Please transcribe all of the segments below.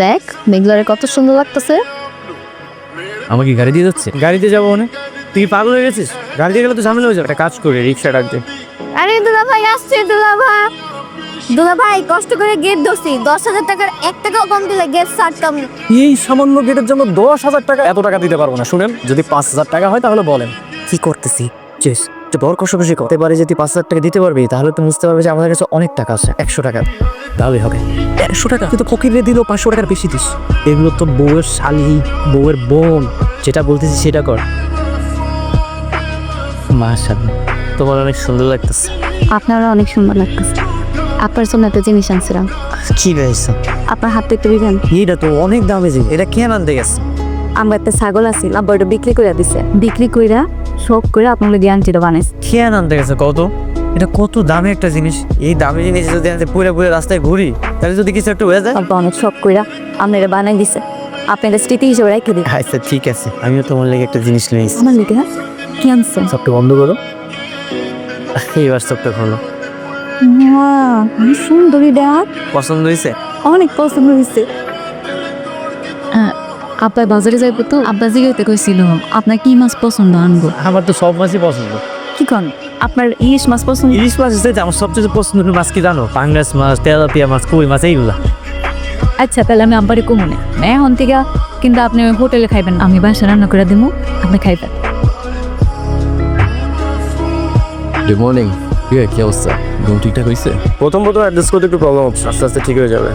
দেখ মেঘলারে কত সুন্দর লাগতেছে। আমাকে গাড়ি দিয়ে যাচ্ছে? গাড়িতে যাবো মানে? তুই পাগল হয়ে গেছিস? গাড়িতে গেলে তো ঝামেলা হয়ে যাবে। একটা কাজ করে রিক্সা ডাক দে। আরে দুলা ভাই আসছে। দুলা ভাই কষ্ট করে গেট ধরছি, 10,000 টাকার 1 টাকাও কম দিলে গেট ছাড়তাম না। এই সামান্য গেটের জন্য 10,000 টাকা? এত টাকা দিতে পারবো না। শুনেন, যদি 5,000 টাকা হয় তাহলে বলেন। কি করতেছি চেস তো দর কষাকষি করতে পারে। যদি 5,000 টাকা দিতে পারবি তাহলে তো বুঝতে পারবে যে আমাদের কাছে অনেক টাকা আছে। 100 টাকা তাহলেই হবে। 100 টাকা? তুই তো ফকিরে দিলেও 500 টাকার বেশি দিস। এগুলো তো বউয়ের শালি, বউয়ের বোন। যেটা বলতেছি সেটা কর। মাশাআল্লাহ, তোমার অনেক সুন্দর লাগতেছে। আপনারা অনেক সুন্দর লাগতেছে। আপনার জন্য একটা জিনিস আনছিলাম। কি রয়েছে? আপনার হাতে একটু দিবেন? এটা তো অনেক দামে যে, এটা কেন আনতে গেছে? আমার একটা ছাগল আছিল, আব্বা ওটা বিক্রি করে দিছে। বিক্রি কইরা শখ করে আপনার লাগে আনটিটা বানাইছে। কেন আনতে গেছে কত? এটা কত দামি একটা জিনিস। এই দামি জিনিস যদি আনতে পুরো পুরো রাস্তায় ঘুরি তাহলে যদি কিছু একটা হয়ে যায়। আব্বা অনেক শখ কইরা আপনারা বানাই দিছে। আপনারা স্মৃতি হিসেবে রেখে দিন। আচ্ছা ঠিক আছে, আমিও তোমার লাগে একটা জিনিস নিয়েছি। আমার লিখে কি আনছেন? সবটা বন্ধ করো। এইবার সবটা খোলো। সুন্দরী ডাক। পছন্দ হয়েছে? অনেক পছন্দ হয়েছে। আব্বা বাজারে যাইবো তো, আব্বা জিগাইতে কইছিল আপনার কি মাছ পছন্দ আনবো। আমার তো সব মাছই পছন্দ। কি কন আপনার ইলিশ মাছ পছন্দ? ইলিশ মাছ হচ্ছে আমার সবচেয়ে পছন্দের মাছ কি জানো? পাঙ্গাস মাছ, তেলাপিয়া মাছ, কই মাছ, এইগুলা। আচ্ছা তাহলে আমি আব্বারে কমনে এখন থেকে, কিন্তু আপনি হোটেলে খাইবেন, আমি বাসা রান্না করে দিব, আপনি খাইবেন। Good morning. কি অবস্থা? ঘুম ঠিকঠাক হয়েছে? প্রথম অ্যাডজাস্ট করতে একটু প্রবলেম হচ্ছে, আস্তে আস্তে ঠিক হয়ে যাবে।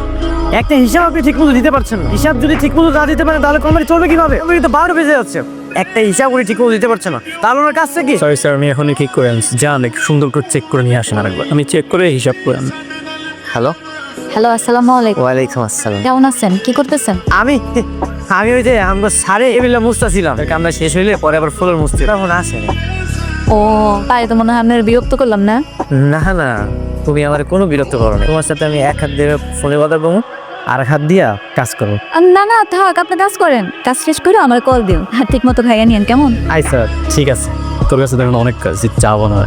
একটা হিসাব আপনি ঠিক মতো দিতে পারছেন না। হিসাব যদি ঠিক মতো না দিতে পারেন তাহলে কোম্পানি চলবে কিভাবে? কোম্পানি তো 12 বেজে যাচ্ছে। একটা হিসাব উনি ঠিক মতো দিতে পারছে না, তাহলে ওনার কাজটা কি? সরি স্যার, আমি এখনই ঠিক করে আনছি। যান একটু সুন্দর করে চেক করে নিয়ে আসেন আরেকবার। আমি চেক করে হিসাব করে আনি। হ্যালো। হ্যালো, আসসালামু আলাইকুম। ওয়ালাইকুম আসসালাম। কেমন আছেন? কি করতেছেন? আমি ওই যে আমরা সারে এগুলা মুছতাছিলাম। কামটা শেষ হইলে পরে আবার ফুলের মুছতে তখন আসে। ও তাই তো মনে হয় আপনার বিরক্ত করলাম না? না না, তুমি আমার কোনো বিরক্ত করো না। তোমার সাথে আমি এক হাত দিয়ে ফোনে কথা বলবো, আর এক হাত দিয়া কাজ করবো। না না থাক, আপনি কাজ করেন, কাজ শেষ করে আমার কল দিন। ঠিক মতো খাইয়া নিয়েন কেমন? আই স্যার, ঠিক আছে। তোর কাছে দেখুন অনেক কাজ, চাবো না।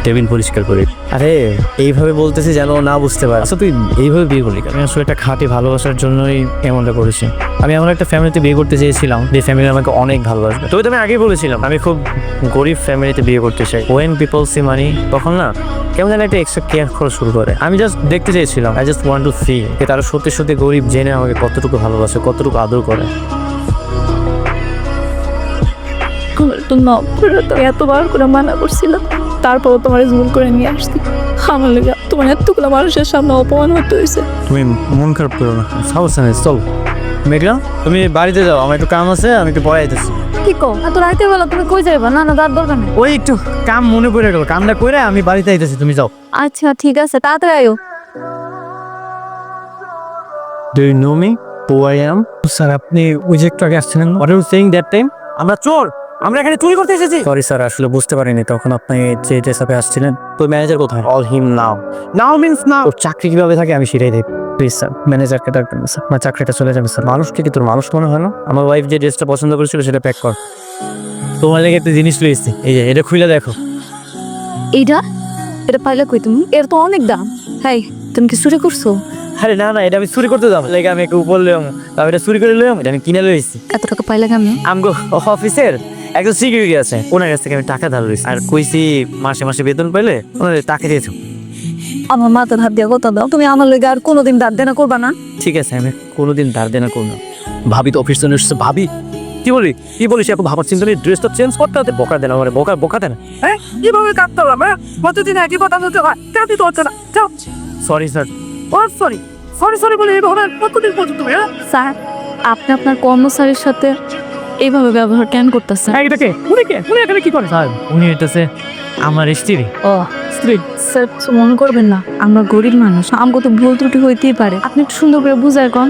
টেবিল পরিষ্কার করি। আরে এইভাবে বলতেছি যেন না বুঝতে পারে। আচ্ছা তুই এইভাবে বিয়ে করলি? আমি আসলে একটা খাঁটি ভালোবাসার জন্যই এমনটা করেছি। আমি এমন একটা ফ্যামিলিতে বিয়ে করতে চেয়েছিলাম যে ফ্যামিলি আমাকে অনেক ভালোবাসবে। তো আমি আগেই বলেছিলাম আমি খুব গরিব ফ্যামিলিতে বিয়ে করতে চাই। ওয়েন পিপল সি মানি, তখন না কেমন যেন একটা এক্সট্রা কেয়ার করা শুরু করে। আমি জাস্ট দেখতে চেয়েছিলাম, I just want to feel যে তারা সত্যি সত্যি গরিব জেনে আমাকে কতটুকু ভালোবাসে, কতটুকু আদর করে। এতবার করে মানা করছিলাম, তারপরও তোমার জোর করে নিয়ে আসছি। আমার লেগে তোমার এতগুলো মানুষের সামনে অপমান হতে হয়েছে। তুমি মন খারাপ করো না, সাহস নেই। চল মেঘলা, তুমি বাড়িতে যাও, আমার একটু কাম আছে, আমি একটু পরে আইতেছি। কি কো এত রাতে বেলা তুমি কই যাইবা? না না তার দরকার নেই। ওই একটু কাম মনে পড়ে গেল, কামটা করে আমি বাড়িতে আইতেছি, তুমি যাও। আচ্ছা ঠিক আছে, তাড়াতাড়ি আয়ো। Do you know me? Who I am? Sir আপনি ওই যে একটু আগে আসছিলেন, what are you saying that time? আমরা চোর, আমরা এখানে চুরি করতে এসেছি। সরি স্যার, আসলে বুঝতে পারিনি তখন আপনি যে ড্রেসআপে আসছিলেন। তো ম্যানেজার কোথায়? অল হিম নাও। নাও মিন্স নাও। তোর চাকরি কিভাবে থাকে আমি সেটাই দেখি। প্লিজ স্যার, ম্যানেজারকে ডাকবেন স্যার, আমার চাকরিটা চলে যাবে স্যার। মানুষকে কি তোর মানুষ মনে হয় না? আমার ওয়াইফ যে ড্রেসটা পছন্দ করেছিল সেটা প্যাক কর। তোমার লেগে একটা জিনিস লইছি, এই যে এটা খুলে দেখো। এইটা এটা পাইলে কই তুমি? এর তো অনেক দাম। হাই, তুমি কি চুরি করছো? আরে না না, এটা আমি চুরি করতে যাবো। লেগে আমি একটু উপর লইম, তবে এটা চুরি করে লইম। এটা আমি কিনে লইছি। এত টাকা পাইলে কেমন? আমগো অফিসের একজন সিকিউরিটি আছে, ওনার কাছ থেকে আমি টাকা ধার লইছি। আর কইছি মাসে মাসে বেতন পেলে ওনাদের টাকা দিয়েছো। আমার মাথা ধার দিয়া কথা দাও, তুমি আমার লেগে আর কোনোদিন ধার দেনা করবা না। ঠিক আছে, আমি কোনোদিন ধার দেনা করবো। ভাবি তো অফিস চলে এসছে। ভাবি কি বলিস? এখন ভাবার চিন্তা নেই, ড্রেসটা চেঞ্জ করতে হবে। বোকা দেনা মানে বোকা দেনা। হ্যাঁ কিভাবে কাটতে হবে? হ্যাঁ প্রতিদিন একই কথা বলতে হয়, কাটি তো হচ্ছে না। যাও। Sorry sir. ও সরি বলে এইভাবে কতদিন পর্যন্ত? হ্যাঁ স্যার, আপনি আপনার কর্মচারীর সাথে এইভাবে ব্যবহার কেন করতেছেন? এটাকে উনি এখানে কি করে? স্যার উনি এটাছে আমার স্ত্রী। ও স্ত্রী? স্যার কিছু মনে করবেন না, আমরা গরিব মানুষ, আমাকে তো ভুল ত্রুটি হইতেই পারে। আপনি একটু সুন্দর করে বুঝায় কন।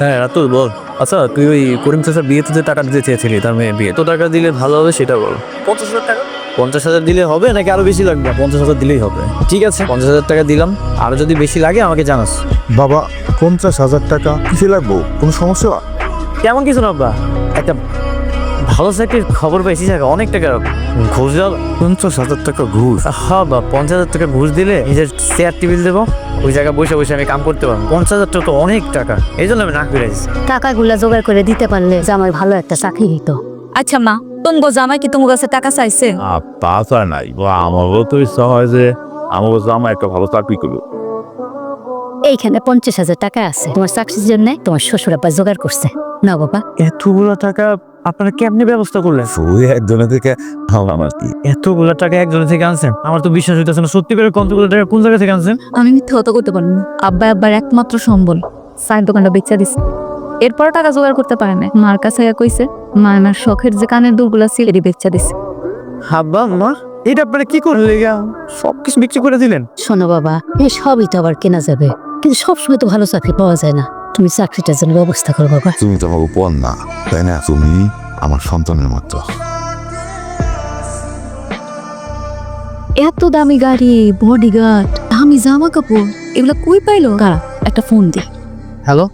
হ্যাঁ রাতুল বল। আচ্ছা তুই ওই করিম চাচার বিয়েতে যে টাকা দিতে চেয়েছিলি, তার মেয়ে বিয়ে, তো টাকা দিলে ভালো হবে সেটা বল। 50,000 টাকা? 50,000 দিলে হবে নাকি আরো বেশি লাগবে? 50,000 দিলেই হবে। ঠিক আছে, 50,000 টাকা দিলাম, আরো যদি বেশি লাগে আমাকে জানাস। বাবা 50,000 টাকা কিসে লাগবো? কোনো সমস্যা? তেমন কিছু না বা, একটা ভালো চাকরির খবর পাইছি, অনেক টাকা ঘুষ দেওয়া। 50,000 টাকা ঘুষ? হ্যাঁ বা, 50,000 টাকা ঘুষ দিলে নিজের চেয়ার টেবিল দেবো, ওই জায়গায় বসে বসে আমি কাম করতে পারবো। 50,000 টাকা তো অনেক টাকা, এই জন্য আমি না করে দিচ্ছি। টাকাগুলা জোগাড় করে দিতে পারলে জামাই ভালো একটা চাকরি হইতো। আচ্ছা মা, তোমার জামাই কি তোমার কাছে টাকা চাইছে? তা তো আর নাই, আমারও তো ইচ্ছা হয় যে আমার জামা একটা ভালো চাকরি করবো। এইখানে 50,000 টাকা আছে তোমার চাকরির জন্য, তোমার শ্বশুর আব্বা জোগাড় করছে। না বাবা, এতগুলো টাকা আপনারা কেমনি ব্যবস্থা করলেন? ওই একজনের থেকে আমার কি এতগুলো টাকা একজনের থেকে আনছেন? আমার তো বিশ্বাস হইতেছে না। সত্যি করে কতগুলো টাকা কোন জায়গা থেকে আনছেন? আমি মিথ্যা কথা করতে পারবো না। আব্বার একমাত্র সম্বল চায়ের দোকানটা বেচা দিছে, এরপর টাকা জোগাড় করতে পারে না। মার কাছে কইছে মা আমার শখের যে কানের দুলগুলা ছিল এটি বেচা দিছে। হাব্বা মা, এটা আপনারা কি করলেন? সবকিছু বিক্রি করে দিলেন? শোনো বাবা, এই সবই তো আবার কেনা যাবে, কিন্তু সবসময় তো ভালো চাকরি পাওয়া যায় না। তুমি চাকরিটার জন্য ব্যবস্থা করো বাবা। তুমি তো আমার উপর না, তাই না? তুমি আমার সন্তানের মতো। এত দামি গাড়ি, বডিগার্ড, দামি জামা কাপড়, এগুলো কই পাইলো? কারা? একটা ফোন দি। হ্যালো,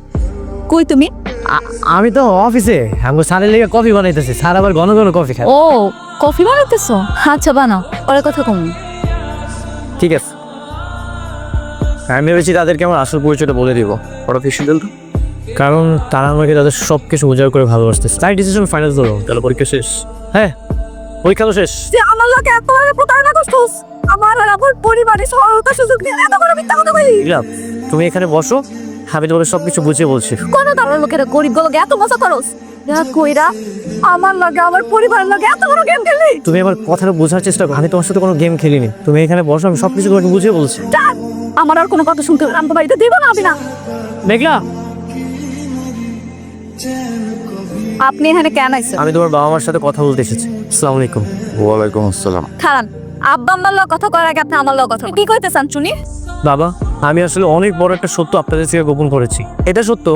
কই তুমি? আমি তো অফিসে আমার স্যারের লেগে কফি বানাইতেছি। স্যার আবার ঘন ঘন কফি খায়। ও, কফি বানাইতেছো? আচ্ছা বানাও, পরে কথা কম। ঠিক আছে, আমি ভেবেছি তাদেরকে আমার আসল পরিচয়টা বলে দিব। ওরা ফিক্সি দিল, কারণ তারা আমাকে তাদের সব কিছু উজাড় করে ভালোবাসতেছে। তাই ডিসিশন ফাইনাল করো। তাহলে পরীক্ষা শেষ। হ্যাঁ, পরীক্ষা তো শেষ। যে আমার লোকে এত বড় প্রতারণা করছস, আমার আর আমার পরিবারের সহায়তা সুযোগ নিয়ে এত বড় মিথ্যা কথা বলি। তুমি এখানে বসো, আমি তোমাকে সবকিছু বুঝিয়ে বলছি। কোন ধরনের লোকেরা গরিব গুলোকে এত মজা করস? কইরা আমার লাগে আমার পরিবারের লাগে এত বড় গেম খেলি? তুমি আমার কথাটা বোঝার চেষ্টা করো। আমি তোমার সাথে কোনো গেম খেলিনি। তুমি এখানে বসো, আমি সবকিছু তোমাকে বুঝিয়ে বলছি। আমার আর কোনো কথা শুনতে আমি তো বাড়িতে দিব না। আমি না। মেঘলা, আপনি এখানে কেন আইছেন? আমি তোমার বাবা মার সাথে কথা বলতে এসেছি। আসসালামু আলাইকুম। ওয়ালাইকুম আসসালাম। খারান, আব্বা আম্মার লগে কথা করার আগে আপনি আমার লগে কথা কি কইতে চান শুনি? বাবা, আমি আসলে অনেক বড় একটা সত্য আপনাদের থেকে গোপন করেছি। এটা সত্য,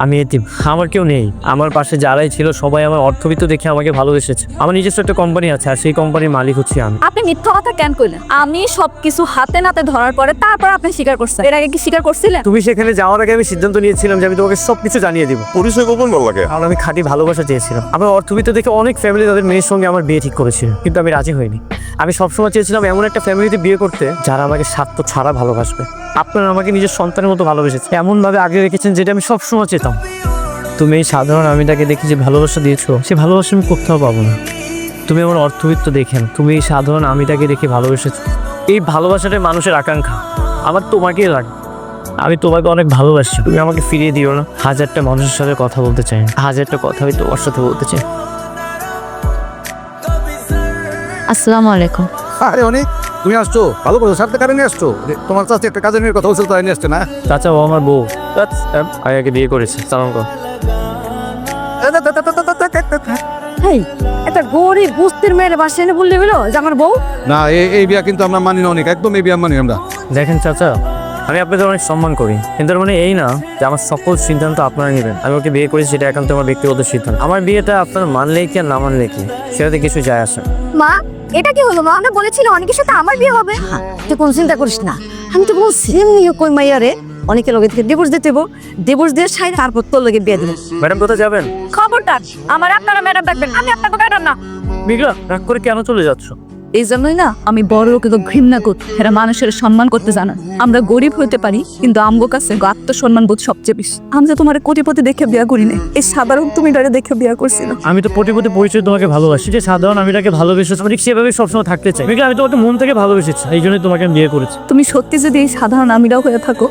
আমি এতিম, আমার কেউ নেই। আমার পাশে যারাই ছিল সবাই আমার অর্থবিত্ত দেখে আমাকে ভালোবেসেছে। আমার নিজস্ব একটা কোম্পানি আছে, আর সেই কোম্পানির মালিক হচ্ছি আমি। আপনি মিথ্যা কথা কেন কইলেন? আমি সবকিছু হাতে নাতে ধরার পরে তারপর আপনি স্বীকার করছেন। এর আগে কি স্বীকার করছিলেন? তুমি সেখানে যাওয়ার আগে আমি সিদ্ধান্ত নিয়েছিলাম যে আমি তোমাকে সবকিছু জানিয়ে দিব। পরিচয় গোপন বল লাগে। কারণ আমি খাঁটি ভালোবাসা চেয়েছিলাম। আমার অর্থবিত্ত দেখে অনেক ফ্যামিলি তাদের মেয়ের সঙ্গে আমার বিয়ে ঠিক করেছিল, কিন্তু আমি রাজি হইনি। আমি সবসময় চেয়েছিলাম এমন একটা ফ্যামিলিতে বিয়ে করতে যারা আমাকে স্বার্থ ছাড়া ভালোবাসবে। আপনারা আমাকে নিজের সন্তানের মতো ভালোবেসেছে, এমনভাবে আগে রেখেছেন যেটা আমি সবসময় চেতাম। তুমি এই সাধারণ আমিটাকে দেখি যে ভালোবাসা দিয়েছো, সে ভালোবাসা আমি কোথাও পাবো না। তুমি আমার অর্থবিত্ত দেখেন, তুমি এই সাধারণ আমিটাকে দেখে ভালোবেসেছো। এই ভালোবাসাটাই মানুষের আকাঙ্ক্ষা। আমার তোমাকেই লাগে। আমি তোমাকে অনেক ভালোবাসি, তুমি আমাকে ফিরিয়ে দিও না। হাজারটা মানুষের সাথে কথা বলতে চাই, হাজারটা কথা আমি তোমার সাথে বলতে চাই। আসসালামু আলাইকুম। আরে অনেক, তুমি আসছো ভালো করছো। সাথে কারণে আসছো, তোমার চাষে একটা কাজের মেয়ের কথা বলছিল, তাই নিয়ে আসছে না? চাচা, ও আমার বউ। আয়াকে বিয়ে করেছে। সালাম কর। হেই, একটা গরিব বস্তির মেয়ের বাসা এনে বললে হলো যে আমার বউ? না, এই বিয়া কিন্তু আমরা মানি না অনেক, একদম এই বিয়া মানি আমরা। দেখেন চাচা, আমি আপনাদের অনেক সম্মান করি, কিন্তু এর মানে এই না যে আমার সকল সিদ্ধান্ত আপনারা নেবেন। আমি ওকে বিয়ে করেছি, সেটা একান্ত আমার ব্যক্তিগত সিদ্ধান্ত। আমার বিয়েটা আপনারা মানলেই কি আর না মানলে কি, সেটাতে কিছু যায় আসে না। মা এটা কি হলো? মা আমরা বলেছিল অনেকের সাথে আমার বিয়ে হবে। তুই কোনো চিন্তা করিস না, আমি তো বলছি এমনি কই মাইয়ারে অনেকের লগে থেকে ডিভোর্স দিতে দেবো, ডিভোর্স দিয়ে সাই তারপর তোর লগে বিয়ে দেবো। ম্যাডাম, কোথায় যাবেন? খবরদার আমার আপনারা ম্যাডাম ডাকবেন, আমি আপনাকে ম্যাডাম না। মেঘলা, রাগ করে কেন চলে যাচ্ছ? এই জন্যই না আমি বড় লোককে ঘৃণা করি। এরা মানুষের সম্মান করতে জানা। আমরা গরিব হইতে পারি, কিন্তু আমগো কাছে আত্মসম্মান বোধ সবচেয়ে বেশি। আমি যে তোমার কোটিপতি দেখে বিয়া করি না, এই সাধারণ তুমি ডারে দেখে বিয়া করছিল। আমি তো কোটিপতি পরিচয় তোমাকে ভালোবাসি, যে সাধারণ আমি তাকে ভালোবেসেছি, আমি ঠিক সেভাবে সবসময় থাকতে চাই। মেঘলা, আমি তোমাকে মন থেকে ভালোবেসেছি, এই জন্যই তোমাকে আমি বিয়ে করেছি। তুমি সত্যি যদি এই সাধারণ আমিরাও হয়ে থাকো,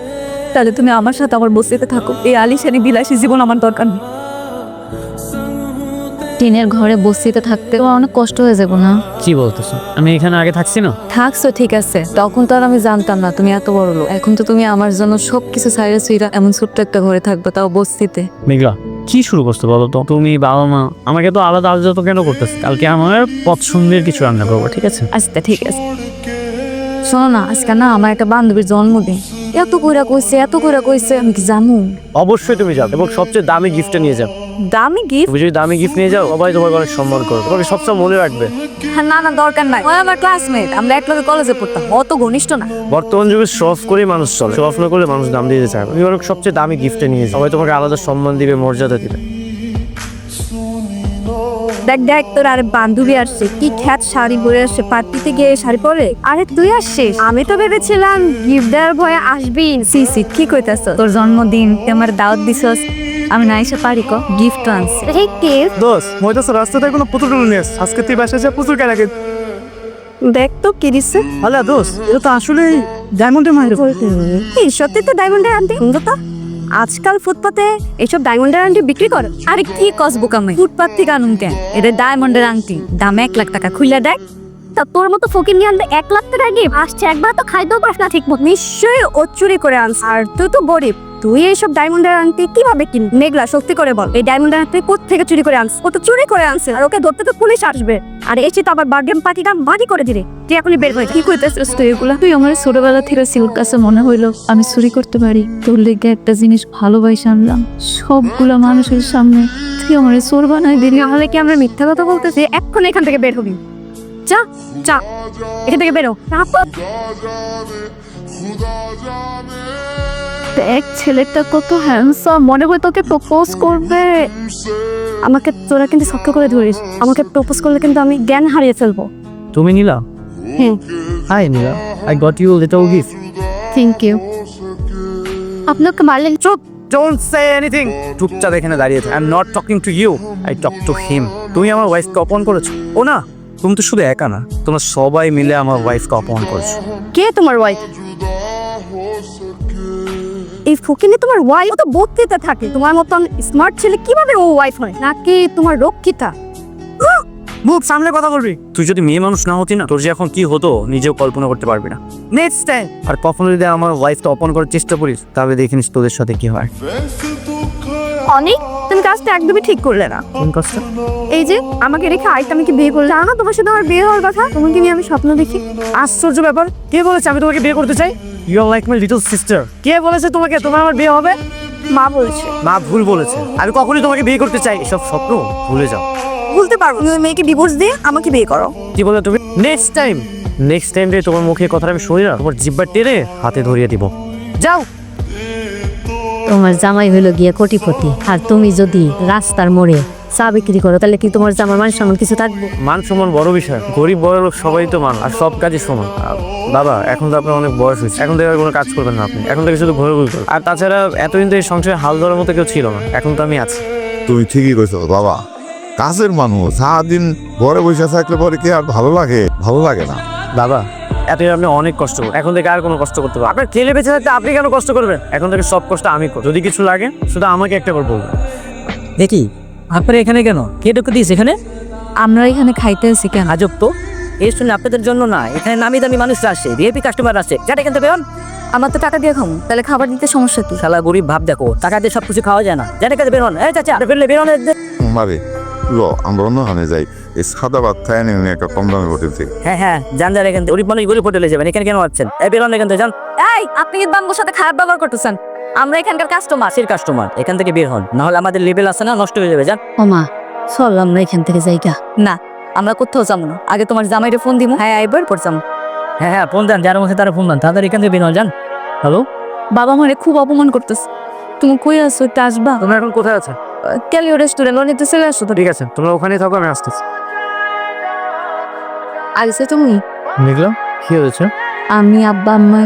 তাহলে তুমি আমার সাথে আমার বসিতে থাকো। এই আলিশানি বিলাসী জীবন আমার দরকার নেই। টিনের ঘরে বসিতে থাকতে আমার অনেক কষ্ট হয়ে যাবো না? কি বলতেছো? আমি এখানে আগে থাকছি না? থাকছো ঠিক আছে, তখন তো আর আমি জানতাম না তুমি এত বড় লোক। এখন তো তুমি আমার জন্য সবকিছু সাইরা সুইরা এমন ছোট্ট একটা ঘরে থাকবে, তাও বস্তিতে। মেঘলা, কি শুরু করছো বলো তো? তুমি বাবা মা আমাকে তো আলাদা আলাদা তো কেন করতেছে? কালকে আমার পছন্দের কিছু রান্না করবো, ঠিক আছে? আচ্ছা ঠিক আছে। শোনো না, আজকে না আমার একটা বান্ধবীর জন্মদিন। এত কইরা কইছে আমি কি জানো? অবশ্যই তুমি যাও, এবং সবচেয়ে দামি গিফটটা নিয়ে যাও। দামি গিফট? তুমি যদি দামি গিফট নিয়ে যাও, সবাই তোমাকে অনেক সম্মান করবে, তোমাকে সবসময় মনে রাখবে। না না, দরকার নাই। ও আমার ক্লাসমেট, আমরা একলগে কলেজে পড়তাম, অত ঘনিষ্ঠ না। বর্তমান যুগে শো অফ করেই মানুষ চলে, শো অফ না করলে মানুষ দাম দিতে চায় না। তুমি অনেক সবচেয়ে দামি গিফটটা নিয়ে যাও, সবাই তোমাকে আলাদা সম্মান দিবে, মর্যাদা দিবে। দেখ দেখ তোর আরে বান্ধবী আসছে, কি খ্যাত শাড়ি পরে আসছে, পার্টিতে গিয়ে শাড়ি পরে। আরে তুই আসছিস, আমি তো ভেবেছিলাম গিফট দেওয়ার ভয়ে আসবি। সি কি কইতাছ? তোর জন্মদিন তুই আমার দাওয়াত দিছস, আমি না এসে পারি ক? গিফট আনছি। এই কে? দোস্ত মইতাছ রাস্তাতে কোনো পুতুল টুতুল নিয়ে আজকে তুই বাসায় যা পুতুল কেন আগে। দেখ তো কি দিছে। আলা দোস্ত এটা তো আসলে ডায়মন্ডের মাইর। এই সত্যি তো ডায়মন্ডের আন্টি সুন্দর তো। আজকাল ফুটপাতে এইসব ডায়মন্ডের আন্টি বিক্রি করে। আরে কি কস বোকামাই, ফুটপাত থেকে আনুন কেন? এটা ডায়মন্ডের আংটি, দাম 1 লাখ টাকা। খুইলা দেখ। তা তোর মতো ফকির নিয়ে আনতে 1 লাখ টাকা গিফট আসছে, একবার তো খাইতেও পারস না ঠিক মতো। নিশ্চয়ই ও চুরি করে আনছে। আর তুই তো গরিব, তুই এইসব ডায়মন্ডের আংটি কিভাবে কিন? মেঘলা সত্যি করে বল, এই ডায়মন্ডের আংটি কোথা থেকে চুরি করে আনছে? ও তো চুরি করে আনছে, আর ওকে ধরতে তো পুলিশ আসবে। আর এসে তো আবার বার্থডে পার্টিটা বাড়ি করে দিলে। তুই এখনই বের হয়ে যা। কি কইতাছিস তুই এগুলা? তুই আমার ছোটবেলা থেকে সিউর কাছে মনে হইলো আমি চুরি করতে পারি। তোর লেগে একটা জিনিস ভালোবাসা আনলাম, সবগুলা মানুষের সামনে তুই আমার চোর বানাই দিলি। তাহলে কি আমরা মিথ্যা কথা বলতেছি? এখন এখান থেকে বের হবি। যা যা, এখান থেকে বেরো। দেখ ছেলেটা কত হ্যান্ডসাম, মনে হয় তোকে প্রপোজ করবে। আমাকে তোরা কিন্তু শক্ত করে ধরিস, আমাকে প্রপোজ করলে কিন্তু আমি জ্ঞান হারিয়ে ফেলবো। তুমি নীলা? হ্যাঁ। Hi Nila, I got you little gift. Thank you. আপনাকে মারলেন? চুপ, ডোন্ট সে এনিথিং। চুপচাপ এখানে দাঁড়িয়ে থাক। I am not talking to you, I talk to him. তুমি আমার ওয়াইফকে অপমান করেছো। ও না, তুমি তো শুধু একা না, তোমরা সবাই মিলে আমার ওয়াইফকে অপমান করেছো। কে তোমার ওয়াইফ? এই ফকিনি তোমার ওয়াইফ? ও তো বক্তৃতা থাকে। তোমার মতন স্মার্ট ছেলে কিভাবে ও ওয়াইফ হয়? নাকি তোমার রক্ষিতা? মুখ সামনে কথা বলবি। তুই যদি মেয়ে মানুষ না হতি না, তোর যে এখন কি হতো নিজেও কল্পনা করতে পারবি না। নেক্সট টাইম আর কখনো যদি আমার ওয়াইফকে অপমান করার চেষ্টা করিস, তাহলে দেখে নিস তোদের সাথে কি হয়। অনেক, তুমি কাজটা একদমই ঠিক করলে না। কোন কাজটা? এই যে আমাকে রেখে আরেকটা আমি কি বিয়ে করলে? জানো তোমার সাথে আমার বিয়ে হওয়ার কথা? তোমাকে নিয়ে আমি স্বপ্ন দেখি। আশ্চর্য ব্যাপার, কে বলেছে আমি তোমাকে বিয়ে করতে চাই? You are like my little sister. কে বলেছে তোমাকে তোমার আমার বিয়ে হবে? মা বলছে। মা ভুল বলেছে। আমি কখনোই তোমাকে বিয়ে করতে চাই। এসব স্বপ্ন ভুলে যাও। বলতে পারবো তুমি ওই মেয়েকে ডিভোর্স দিয়ে আমাকে বিয়ে করো। কি বলে তুমি? নেক্সট টাইম রে তোমার মুখে কথাটা আমি শুনি না, তোমার জিহ্বা টেনে হাতে ধরিয়ে দিব। যাও। তোমার জামাই হইলো গিয়ে কোটিপতি, আর তুমি যদি রাস্তার মোড়ে চা বিক্রি করো, তাহলে কি তোমার জামার মান সম্মান কিছু থাকবে? মান সম্মান বড় বিষয়, গরিব বড় লোক সবাই তো মান, আর সব কাজই সমান। বাবা এখন তো আপনার অনেক বয়স হয়েছে, এখন থেকে আর কোনো কাজ করবেন না আপনি। এখন থেকে শুধু ঘরে ঘুরে করবেন। আর তাছাড়া এতদিন তো এই সংসারে হাল ধরার মতো কেউ ছিল না, এখন তো আমি আছি। তুমি ঠিকই কইছো বাবা, কাজের মানুষ সারাদিন ঘরে বসে থাকলে পরে কি আর ভালো লাগে? ভালো লাগে না বাবা এতদিন আপনি অনেক কষ্ট করবেন, এখন থেকে আর কোনো কষ্ট করতে পারবেন? আপনার ছেলে বেঁচে থাকতে আপনি কেন কষ্ট করবেন? এখন থেকে সব কষ্ট আমি করব। যদি কিছু লাগে শুধু আমাকে একটা করে বলবেন। দেখি আপনারা এখানে কেন? কে ঢুকে দিয়েছে এখানে? আমরা এখানে খাইতে আছি কেন? আজব তো, এই শুনে আপনাদের জন্য না, এখানে নামি দামি মানুষরা আসে, ভিআইপি কাস্টমার আসে। যাটা এখান থেকে বেরোন। আমার তো টাকা দিয়ে খাবো, তাহলে খাবার দিতে সমস্যা কি? শালা গরিব ভাব দেখো, টাকা দিয়ে সব কিছু খাওয়া যায় না। যাটা কাছে বেরোন। এই চাচা ফেললে বেরোন। মারে লো, আমরা অন্যখানে যাই। এই সাদা ভাত খায় নিয়ে একটা কম দামে হোটেল থেকে। হ্যাঁ যান যান এখান থেকে। গরিব মানুষ গরিব হোটেলে যাবেন, এখানে কেন আসছেন? এই বেরোন এখান থেকে, যান। এই আপনি কি বাঙ্গুর সাথে খারাপ ব্যবহার করতেছেন? আমরা এখানকার কাস্টমার। মাসের কাস্টমার, এখান থেকে বের হন, না হলে আমাদের লেভেল আছে না, নষ্ট হয়ে যাবে। যান। ওমা চললাম না এখান থেকে জায়গা। না আমরা কোথাও যাবো না, আগে তোমার জামাইরে ফোন দিব। হ্যাঁ এবার পড়ছাম। হ্যাঁ ফোন দেন, যার মধ্যে তারা ফোন দেন, তাদের এখান থেকে বের হন। যান। হ্যালো, বাবা মারে খুব অপমান করতেছে। তুমি কই আছো? একটু আসবা? তোমরা এখন কোথায় আছো? ক্যালিও রেস্টুরেন্ট নিতে চলে আসো তো। ঠিক আছে, তোমরা ওখানেই থাকো, আমি আসতেছি। আইসে তুমি? দেখলাম কি হয়েছে? আমি আব্বা আম্মা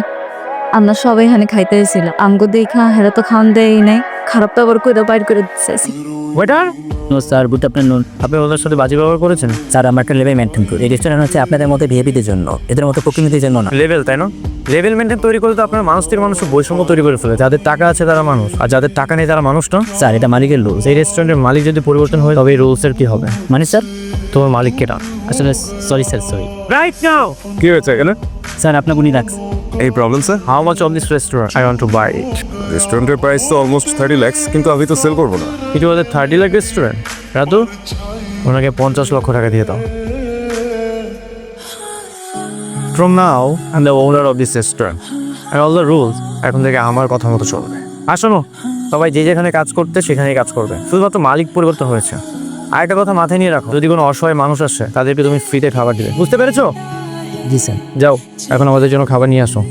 আমরা সবাই এখানে খাইতে এসেছিলাম। আমগো দেখা হেরা তো খাওয়ান দেয় নাই, খারাপ ব্যবহার করে বাইর করে দিতেছি। ওয়েটার, নো স্যার, বুট আপনার নুন। আপনি ওদের সাথে বাজি ব্যবহার করেছেন? স্যার আমরা একটা লেভেল মেনটেন করি। এই রেস্টুরেন্ট হচ্ছে আপনাদের মতো ভিআইপিদের জন্য, এদের মতো প্রতিনিধিদের জন্য না। লেভেল, তাই না? লেভেল মেনটেন তৈরি করতে আপনার মানুষ থেকে মানুষের বৈষম্য তৈরি করে ফেলে। যাদের টাকা আছে তারা মানুষ, আর যাদের টাকা নেই তারা মানুষ না। স্যার এটা মালিকের রুলস। এই রেস্টুরেন্টের মালিক যদি পরিবর্তন হয় তবে এই রুলসের কি হবে? মানে স্যার তোমার মালিককে ডাক। আসলে sorry sir, sorry. Right now. কি হয়েছে এখানে? স্যার আপনার উনি রাখছে। এই problem sir. How much of this restaurant? I want to buy it. রেস্টুরেন্টের প্রাইস তো অলমোস্ট 30 লাখ, কিন্তু আমি তো সেল করবো না। ইট ওয়াজ 30 লাখ রেস্টুরেন্ট। রাতু ওনাকে 50 লক্ষ টাকা দিয়ে দাও। From now, I'm the owner of this restaurant. And all the rules এখন থেকে আমার কথা মতো চলবে। আর শোনো, সবাই যে যেখানে কাজ করতে সেখানেই কাজ করবে, শুধুমাত্র মালিক পরিবর্তন হয়েছে। আর একটা কথা মাথায় নিয়ে রাখো, যদি কোনো অসহায় মানুষ আসে তাদেরকে তুমি ফ্রিতে খাবার দিবে, বুঝতে পেরেছো? জি স্যার। যাও এখন আমাদের জন্য খাবার নিয়ে আসো।